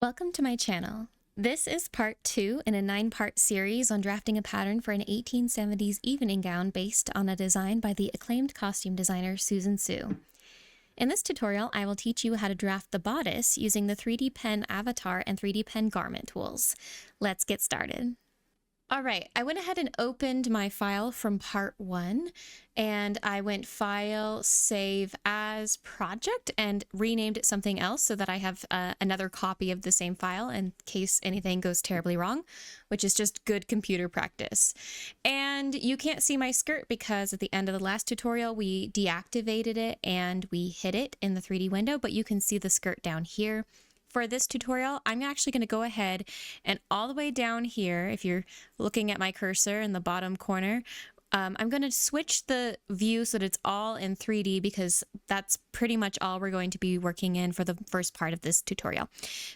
Welcome to my channel. This is part 2 in a 9-part series on drafting a pattern for an 1870s evening gown based on a design by the acclaimed costume designer Susan Tsu. In this tutorial, I will teach you how to draft the bodice using the 3D pen avatar and 3D pen garment tools. Let's get started. All right, I went ahead and opened my file from part 1, and I went File, Save As, Project, and renamed it something else so that I have another copy of the same file in case anything goes terribly wrong, which is just good computer practice. And you can't see my skirt because at the end of the last tutorial, we deactivated it and we hid it in the 3D window, but you can see the skirt down here. For this tutorial, I'm actually going to go ahead and all the way down here, if you're looking at my cursor in the bottom corner, I'm going to switch the view so that it's all in 3D because that's pretty much all we're going to be working in for the first part of this tutorial.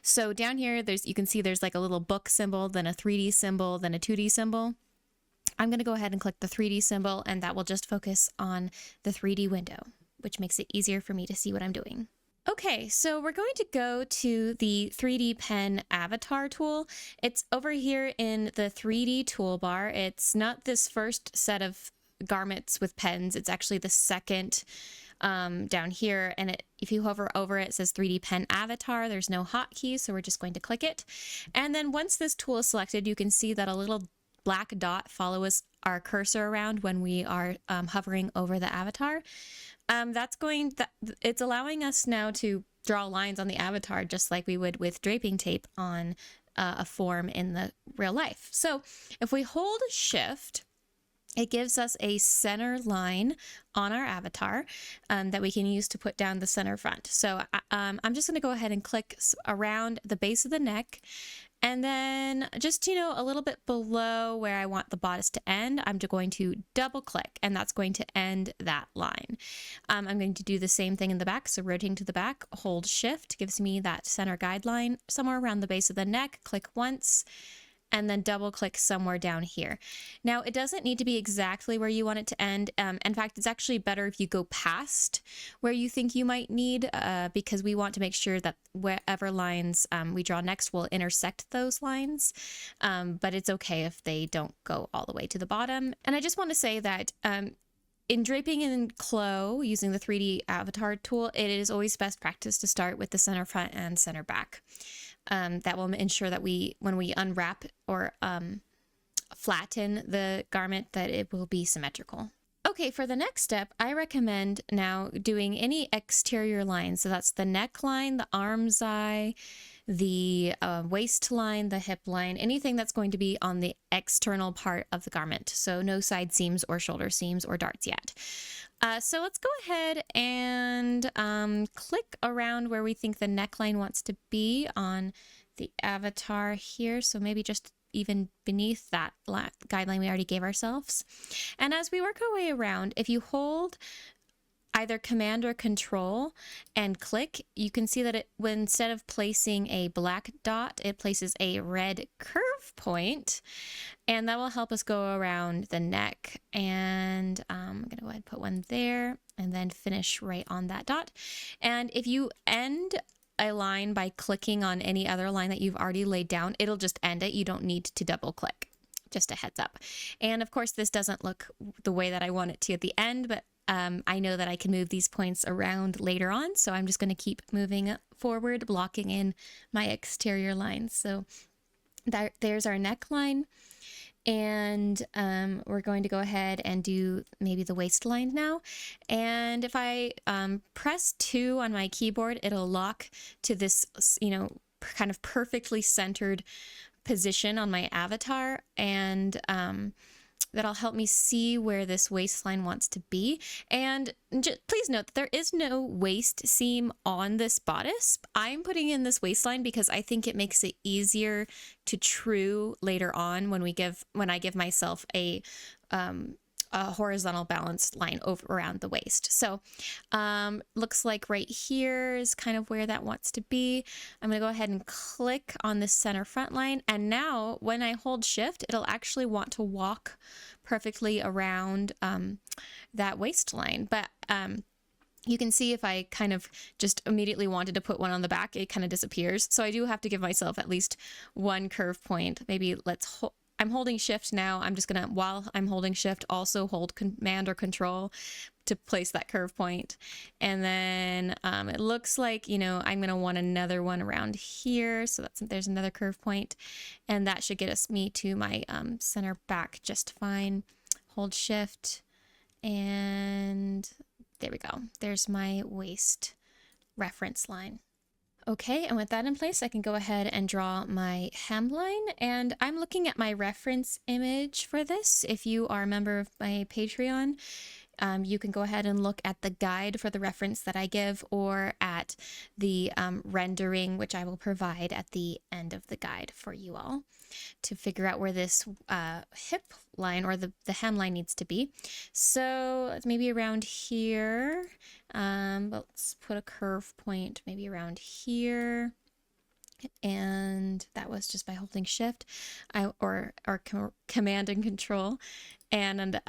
So down here, you can see there's like a little book symbol, then a 3D symbol, then a 2D symbol. I'm going to go ahead and click the 3D symbol, and that will just focus on the 3D window, which makes it easier for me to see what I'm doing. Okay, so we're going to go to the 3D pen avatar tool. It's over here in the 3D toolbar. It's not this first set of garments with pens. It's actually the second down here. And if you hover over it, it says 3D pen avatar. There's no hotkey, so we're just going to click it. And then once this tool is selected, you can see that a little black dot follows our cursor around when we are hovering over the avatar. It's allowing us now to draw lines on the avatar just like we would with draping tape on a form in the real life. So if we hold Shift, it gives us a center line on our avatar that we can use to put down the center front. So I'm just going to go ahead and click around the base of the neck. And then just, a little bit below where I want the bodice to end, I'm just going to double click, and that's going to end that line. I'm going to do the same thing in the back. So rotating to the back, hold Shift, gives me that center guideline somewhere around the base of the neck, click once, and then double click somewhere down here. Now, it doesn't need to be exactly where you want it to end. In fact, it's actually better if you go past where you think you might need, because we want to make sure that wherever lines we draw next will intersect those lines. But it's okay if they don't go all the way to the bottom. And I just want to say that in draping in Clo using the 3D avatar tool, it is always best practice to start with the center front and center back. That will ensure that when we unwrap or flatten the garment, that it will be symmetrical. Okay, for the next step, I recommend now doing any exterior lines. So that's the neckline, the arm's eye, the waistline, the hip line, anything that's going to be on the external part of the garment. So no side seams or shoulder seams or darts yet. So let's go ahead and click around where we think the neckline wants to be on the avatar here. So maybe just even beneath that guideline we already gave ourselves. And as we work our way around, if you hold either Command or Control and click, you can see that instead of placing a black dot, it places a red curve point, and that will help us go around the neck. And I'm going to go ahead and put one there and then finish right on that dot. And if you end a line by clicking on any other line that you've already laid down, it'll just end it. You don't need to double click. Just a heads up. And of course, this doesn't look the way that I want it to at the end, but I know that I can move these points around later on, so I'm just going to keep moving forward, blocking in my exterior lines. So there's our neckline, and we're going to go ahead and do maybe the waistline now. And if I press 2 on my keyboard, it'll lock to this, kind of perfectly centered position on my avatar, and that'll help me see where this waistline wants to be. And please note that there is no waist seam on this bodice. I'm putting in this waistline because I think it makes it easier to true later on when I give myself a horizontal balanced line around the waist. So looks like right here is kind of where that wants to be. I'm going to go ahead and click on this center front line, and now when I hold Shift, it'll actually want to walk perfectly around that waistline. But You can see if I kind of just immediately wanted to put one on the back, it kind of disappears. So I do have to give myself at least one curve point. Maybe I'm holding shift now. I'm just gonna, while I'm holding shift, also hold command or control to place that curve point. And then it looks like, you know, I'm gonna want another one around here. So there's another curve point, and that should get me to my center back just fine. Hold shift, and there we go. There's my waist reference line. Okay, and with that in place, I can go ahead and draw my hemline, and I'm looking at my reference image for this. If you are a member of my Patreon, you can go ahead and look at the guide for the reference that I give, or at the rendering, which I will provide at the end of the guide for you all to figure out where this hip line or the hemline needs to be. So maybe around here. Let's put a curve point maybe around here. And that was just by holding shift or command and control. And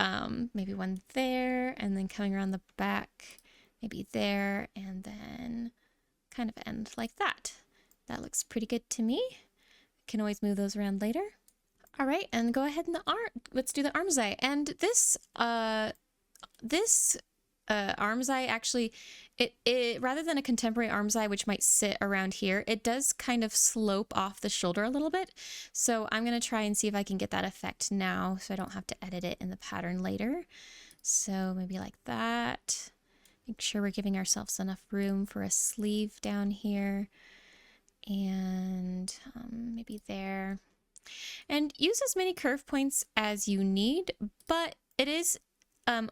maybe one there, and then coming around the back, maybe there, and then kind of end like that. That looks pretty good to me. Can always move those around later. All right, and go ahead and let's do the arm's eye. And this arm's eye actually, it rather than a contemporary arm's eye, which might sit around here, it does kind of slope off the shoulder a little bit. So I'm going to try and see if I can get that effect now, so I don't have to edit it in the pattern later. So maybe like that. Make sure we're giving ourselves enough room for a sleeve down here. And maybe there. And use as many curve points as you need, but it is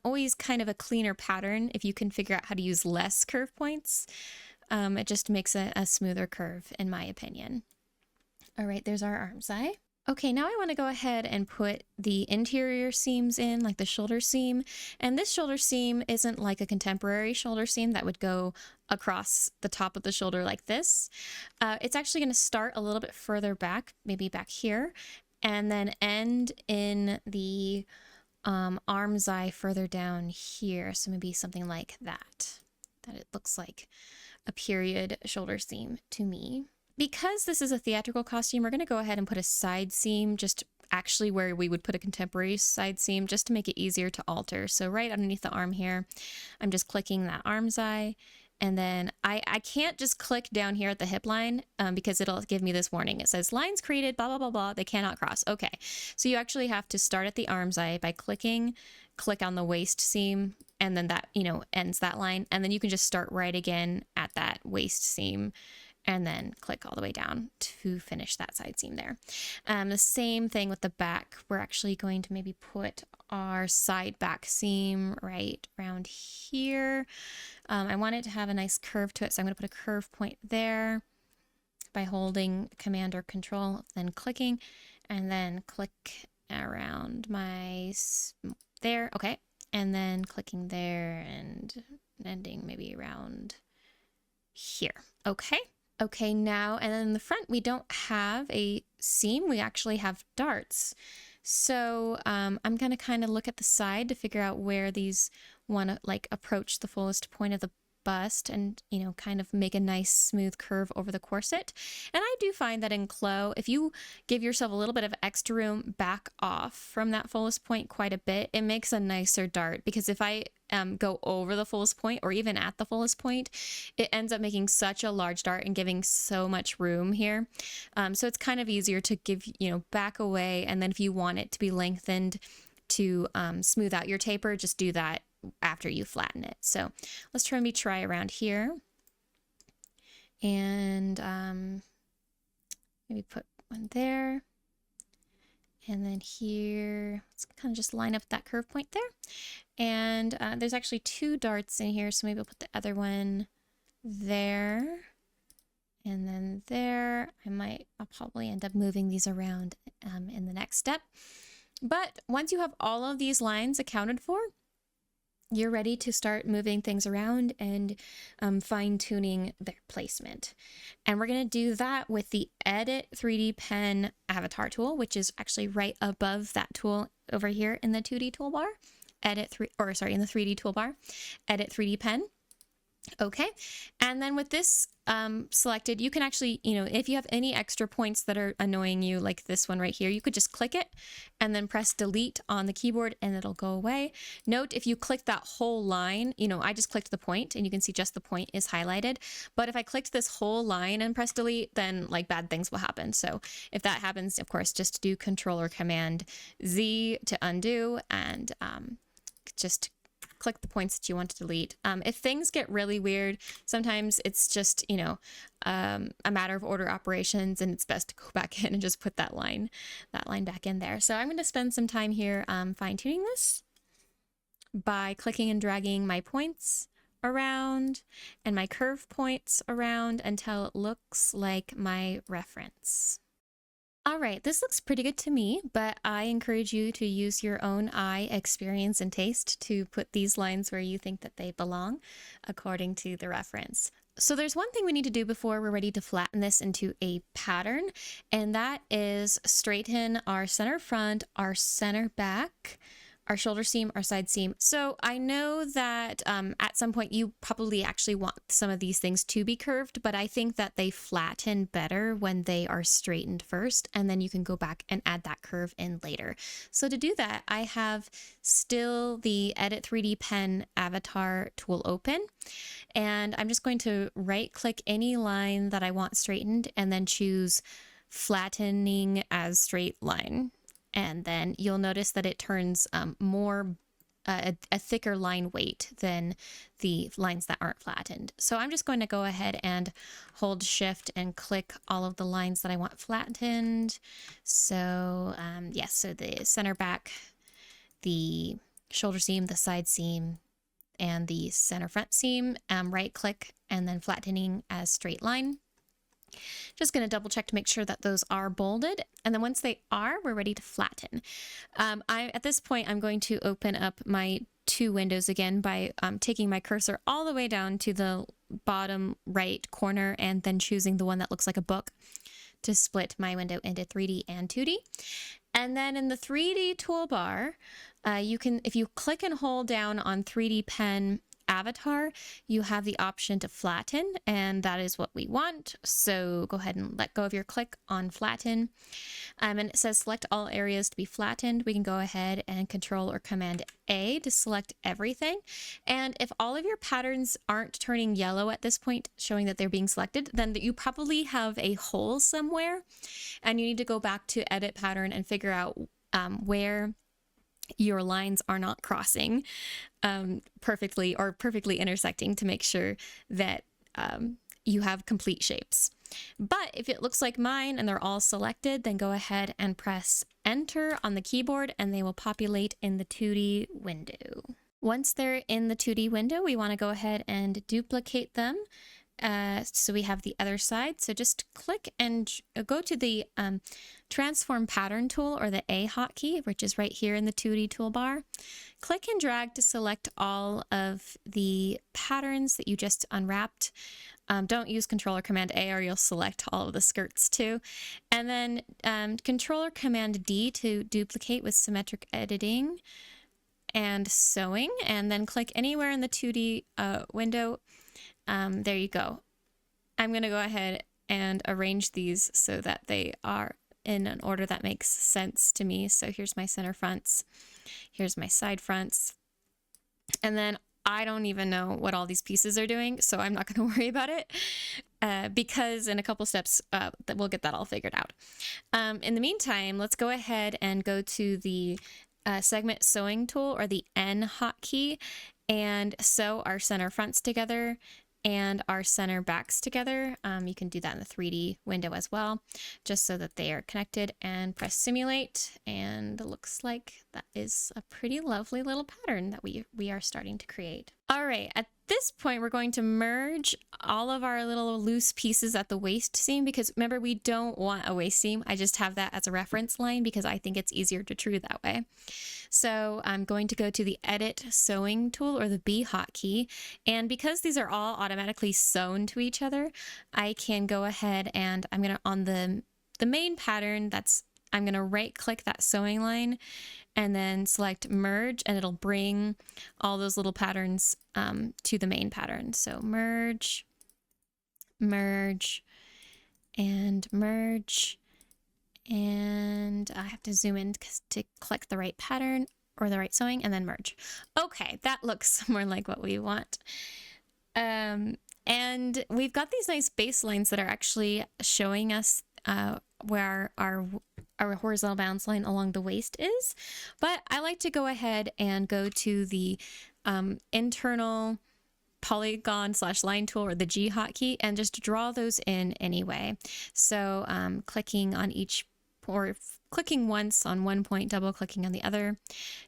always kind of a cleaner pattern if you can figure out how to use less curve points. It just makes a smoother curve, in my opinion. All right, there's our arm's eye. Okay, now I want to go ahead and put the interior seams in, like the shoulder seam. And this shoulder seam isn't like a contemporary shoulder seam that would go across the top of the shoulder like this. It's actually going to start a little bit further back, maybe back here, and then end in the arm's eye further down here. So maybe something like that it looks like a period shoulder seam to me. Because this is a theatrical costume, we're going to go ahead and put a side seam, just actually where we would put a contemporary side seam, just to make it easier to alter. So right underneath the arm here, I'm just clicking that arm's eye. And then I can't just click down here at the hip line because it'll give me this warning. It says lines created, blah, blah, blah, blah, they cannot cross. Okay, so you actually have to start at the arm's eye by click on the waist seam, and then that, you know, ends that line. And then you can just start right again at that waist seam, and then click all the way down to finish that side seam there. The same thing with the back. We're actually going to maybe put our side back seam right around here. I want it to have a nice curve to it, so I'm going to put a curve point there by holding Command or Control, then clicking, and then click around there. Okay, and then clicking there and ending maybe around here. Okay, now, and then in the front, we don't have a seam, we actually have darts. So I'm going to kind of look at the side to figure out where these want to like approach the fullest point of the bust and, you know, kind of make a nice smooth curve over the corset. And I do find that in clo, if you give yourself a little bit of extra room back off from that fullest point quite a bit, it makes a nicer dart, because if I go over the fullest point or even at the fullest point, it ends up making such a large dart and giving so much room here. So it's kind of easier to give, you know, back away, and then if you want it to be lengthened to smooth out your taper, just do that after you flatten it. So let's try around here, and maybe put one there, and then here let's kind of just line up that curve point there. And there's actually two darts in here, so maybe I'll put the other one there, and then there. I'll probably end up moving these around in the next step. But once you have all of these lines accounted for, you're ready to start moving things around and fine-tuning their placement. And we're going to do that with the Edit 3D Pen avatar tool, which is actually right above that tool over here in the 2D toolbar. In the 3D toolbar, Edit 3D Pen. Okay, and then with this selected, you can actually, if you have any extra points that are annoying you, like this one right here, you could just click it and then press delete on the keyboard and it'll go away. Note, if you click that whole line, I just clicked the point and you can see just the point is highlighted. But if I clicked this whole line and press delete, then like bad things will happen. So if that happens, of course, just do Control or Command Z to undo and just click the points that you want to delete. If things get really weird, sometimes it's just, a matter of order operations, and it's best to go back in and just put that line back in there. So I'm going to spend some time here fine-tuning this by clicking and dragging my points around and my curve points around until it looks like my reference. All right, this looks pretty good to me, but I encourage you to use your own eye, experience, and taste to put these lines where you think that they belong according to the reference. So there's one thing we need to do before we're ready to flatten this into a pattern, and that is straighten our center front, our center back, our shoulder seam, our side seam. So I know that at some point you probably actually want some of these things to be curved, but I think that they flatten better when they are straightened first, and then you can go back and add that curve in later. So to do that, I have still the Edit 3D Pen avatar tool open, and I'm just going to right click any line that I want straightened and then choose flattening as straight line. And then you'll notice that it turns more a thicker line weight than the lines that aren't flattened. So I'm just going to go ahead and hold Shift and click all of the lines that I want flattened. So yes, so the center back, the shoulder seam, the side seam, and the center front seam, right click and then flattening as straight line. Just going to double check to make sure that those are bolded. And then once they are, we're ready to flatten. At this point, I'm going to open up my two windows again by taking my cursor all the way down to the bottom right corner and then choosing the one that looks like a book to split my window into 3D and 2D. And then in the 3D toolbar, if you click and hold down on 3D Pen avatar, you have the option to flatten, and that is what we want. So go ahead and let go of your click on flatten. And it says select all areas to be flattened. We can go ahead and Control or Command A to select everything. And if all of your patterns aren't turning yellow at this point, showing that they're being selected, then you probably have a hole somewhere, and you need to go back to Edit Pattern and figure out where your lines are not crossing perfectly or perfectly intersecting to make sure that you have complete shapes. But if it looks like mine and they're all selected, then go ahead and press Enter on the keyboard and they will populate in the 2D window. Once they're in the 2D window, we want to go ahead and duplicate them. So we have the other side. So just click and go to the Transform Pattern tool, or the A hotkey, which is right here in the 2D toolbar. Click and drag to select all of the patterns that you just unwrapped. Don't use Control or Command A or you'll select all of the skirts too. And then Control or Command D to duplicate with symmetric editing and sewing, and then click anywhere in the 2D window. There you go. I'm going to go ahead and arrange these so that they are in an order that makes sense to me. So here's my center fronts, here's my side fronts, and then I don't even know what all these pieces are doing, so I'm not going to worry about it because in a couple steps we'll get that all figured out. In the meantime, let's go ahead and go to the segment sewing tool, or the N hotkey, and sew our center fronts together and our center backs together. You can do that in the 3D window as well, just so that they are connected, and press simulate. And it looks like that is a pretty lovely little pattern that we are starting to create. All right, at this point, we're going to merge all of our little loose pieces at the waist seam, because remember, we don't want a waist seam. I just have that as a reference line because I think it's easier to true that way. So I'm going to go to the Edit Sewing tool, or the B hotkey, and because these are all automatically sewn to each other, I can go ahead and I'm going to, on the main pattern that's I'm going to right click that sewing line and then select merge, and it'll bring all those little patterns to the main pattern. So merge, merge, and merge. And I have to zoom in to click the right pattern or the right sewing, and then merge. Okay, that looks more like what we want. And we've got these nice baselines that are actually showing us where our horizontal balance line along the waist is. But I like to go ahead and go to the internal polygon / line tool, or the G hotkey, and just draw those in anyway. So clicking on each, or clicking once on one point, double clicking on the other,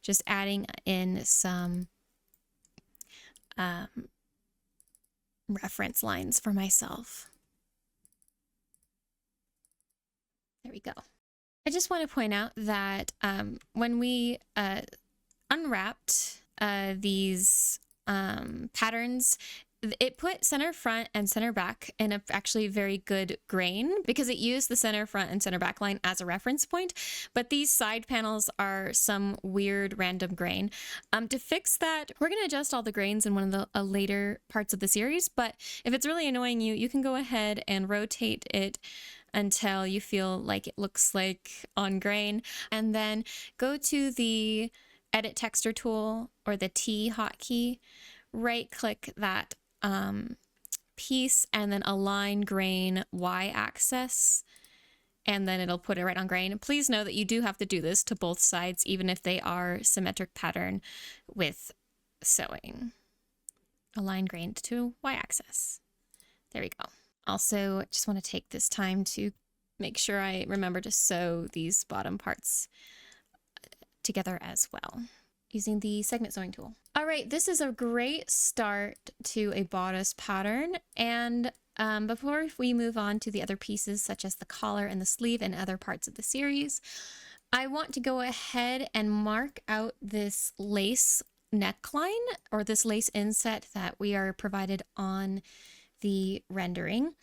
just adding in some reference lines for myself. There we go. I just want to point out that when we unwrapped these patterns, it put center front and center back in a actually very good grain, because it used the center front and center back line as a reference point. But these side panels are some weird random grain. To fix that, we're going to adjust all the grains in one of the later parts of the series. But if it's really annoying you, you can go ahead and rotate it until you feel like it looks like on grain, and then go to the edit texture tool, or the T hotkey, right click that piece, and then align grain y-axis, and then it'll put it right on grain. Please know that you do have to do this to both sides, even if they are symmetric pattern with sewing. Align grain to y-axis. There we go. Also, just want to take this time to make sure I remember to sew these bottom parts together as well, using the segment sewing tool. All right, this is a great start to a bodice pattern. And before we move on to the other pieces, such as the collar and the sleeve and other parts of the series, I want to go ahead and mark out this lace neckline, or this lace inset that we are provided on the rendering.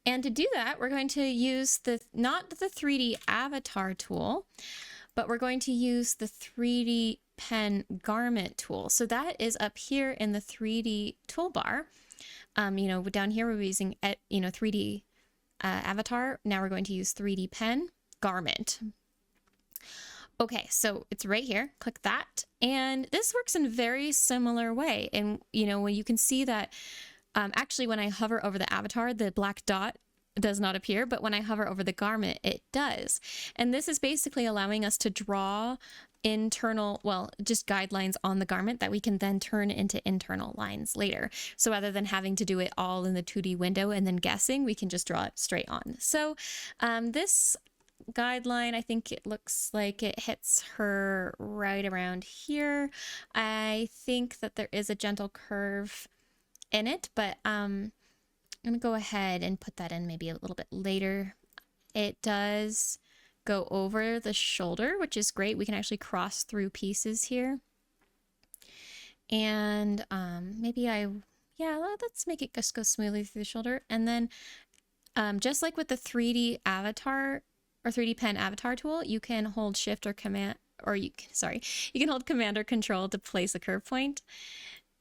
And to do that, we're going to use not the 3D avatar tool, but we're going to use the 3D pen garment tool. So that is up here in the 3D toolbar. Down here we're using 3D avatar. Now we're going to use 3D pen garment. Okay, so it's right here. Click that, and this works in a very similar way. And when you can see that actually when I hover over the avatar, the black dot does not appear, but when I hover over the garment, it does. And this is basically allowing us to draw internal, just guidelines on the garment that we can then turn into internal lines later. So rather than having to do it all in the 2D window and then guessing, we can just draw it straight on. So this guideline, I think it looks like it hits her right around here. I think that there is a gentle curve in it, but I'm gonna go ahead and put that in maybe a little bit later. It does go over the shoulder, which is great. We can actually cross through pieces here. And let's make it just go smoothly through the shoulder. And then just like with the 3D avatar or 3D pen avatar tool, you can hold shift or command, or you can hold command or control to place a curve point.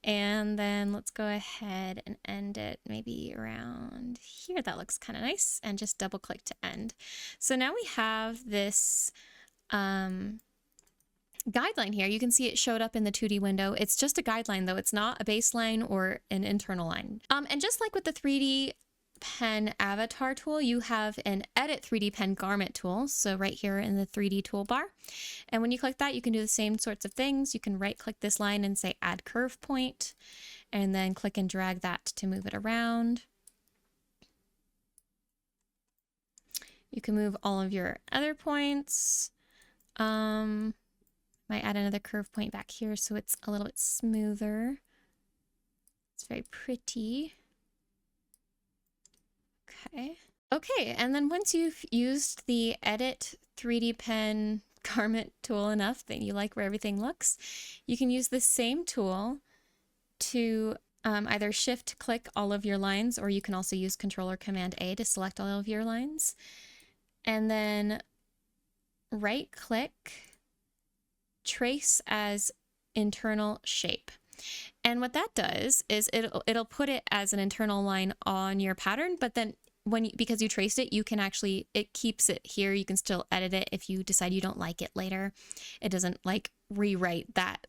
And then let's go ahead and end it maybe around here. That looks kind of nice. And just double click to end. So now we have this guideline here. You can see it showed up in the 2D window. It's just a guideline though. It's not a baseline or an internal line. And just like with the 3D pen avatar tool, you have an edit 3D pen garment tool. So right here in the 3D toolbar. And when you click that, you can do the same sorts of things. You can right click this line and say add curve point, and then click and drag that to move it around. You can move all of your other points. Might add another curve point back here so it's a little bit smoother. It's very pretty. Okay, and then once you've used the edit 3D pen garment tool enough that you like where everything looks, you can use the same tool to either shift click all of your lines, or you can also use Control or Command A to select all of your lines. And then right click, trace as internal shape. And what that does is it'll put it as an internal line on your pattern, but then because you traced it, you can actually, it keeps it here. You can still edit it if you decide you don't like it later. It doesn't like rewrite that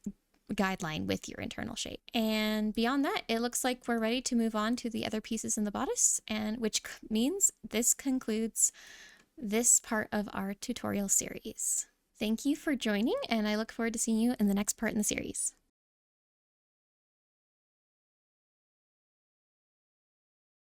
guideline with your internal shape. And beyond that, it looks like we're ready to move on to the other pieces in the bodice, and which means this concludes this part of our tutorial series. Thank you for joining, and I look forward to seeing you in the next part in the series.